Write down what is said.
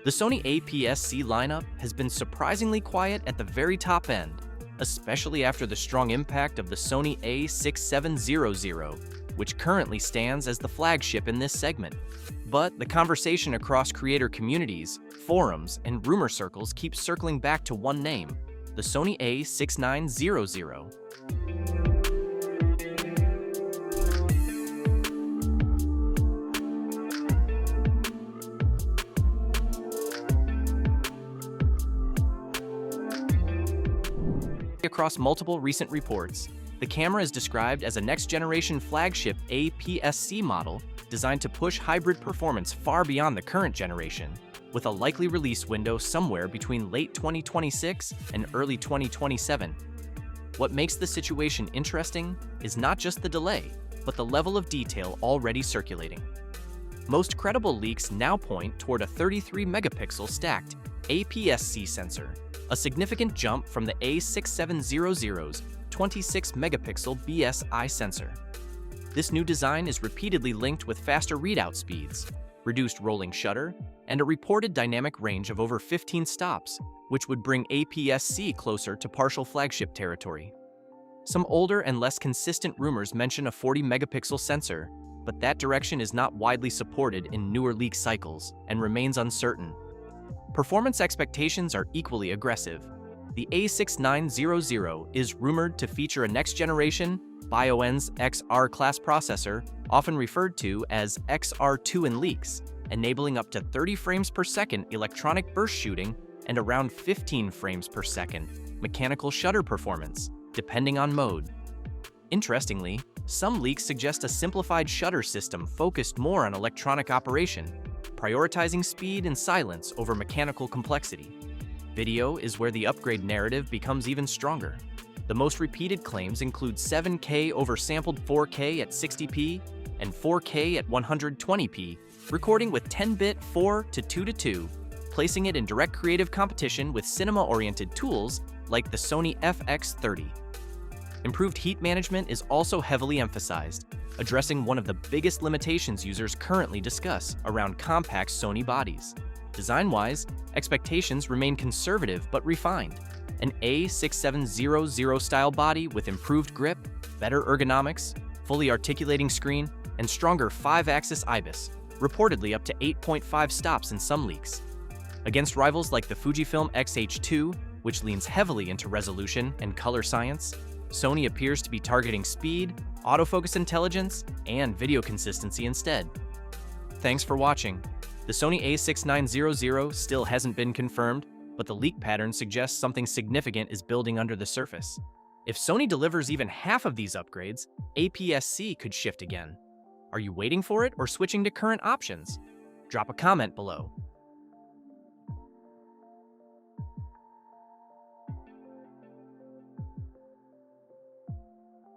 The Sony APS-C lineup has been surprisingly quiet at the very top end, especially after the strong impact of the Sony A6700, which currently stands as the flagship in this segment. But the conversation across creator communities, forums, and rumor circles keeps circling back to one name, the Sony A6900. Across multiple recent reports, the camera is described as a next-generation flagship APS-C model designed to push hybrid performance far beyond the current generation, with a likely release window somewhere between late 2026 and early 2027. What makes the situation interesting is not just the delay, but the level of detail already circulating. Most credible leaks now point toward a 33-megapixel stacked APS-C sensor, a significant jump from the A6700's 26-megapixel BSI sensor. This new design is repeatedly linked with faster readout speeds, reduced rolling shutter, and a reported dynamic range of over 15 stops, which would bring APS-C closer to partial flagship territory. Some older and less consistent rumors mention a 40-megapixel sensor, but that direction is not widely supported in newer leak cycles and remains uncertain. Performance expectations are equally aggressive. The A6900 is rumored to feature a next-generation BioEn's XR class processor, often referred to as XR2 in leaks, enabling up to 30 frames per second electronic burst shooting and around 15 frames per second mechanical shutter performance, depending on mode. Interestingly, some leaks suggest a simplified shutter system focused more on electronic operation, prioritizing speed and silence over mechanical complexity. Video is where the upgrade narrative becomes even stronger. The most repeated claims include 7K over sampled 4K at 60p and 4K at 120p, recording with 10-bit 4 to 2:2, placing it in direct creative competition with cinema-oriented tools like the Sony FX30. Improved heat management is also heavily emphasized, addressing one of the biggest limitations users currently discuss around compact Sony bodies. Design-wise, expectations remain conservative but refined. An A6700 style body with improved grip, better ergonomics, fully articulating screen, and stronger 5-axis IBIS, reportedly up to 8.5 stops in some leaks. Against rivals like the Fujifilm X-H2, which leans heavily into resolution and color science, Sony appears to be targeting speed, autofocus intelligence, and video consistency instead. Thanks for watching. The Sony A6900 still hasn't been confirmed, but the leak pattern suggests something significant is building under the surface. If Sony delivers even half of these upgrades, APS-C could shift again. Are you waiting for it or switching to current options? Drop a comment below.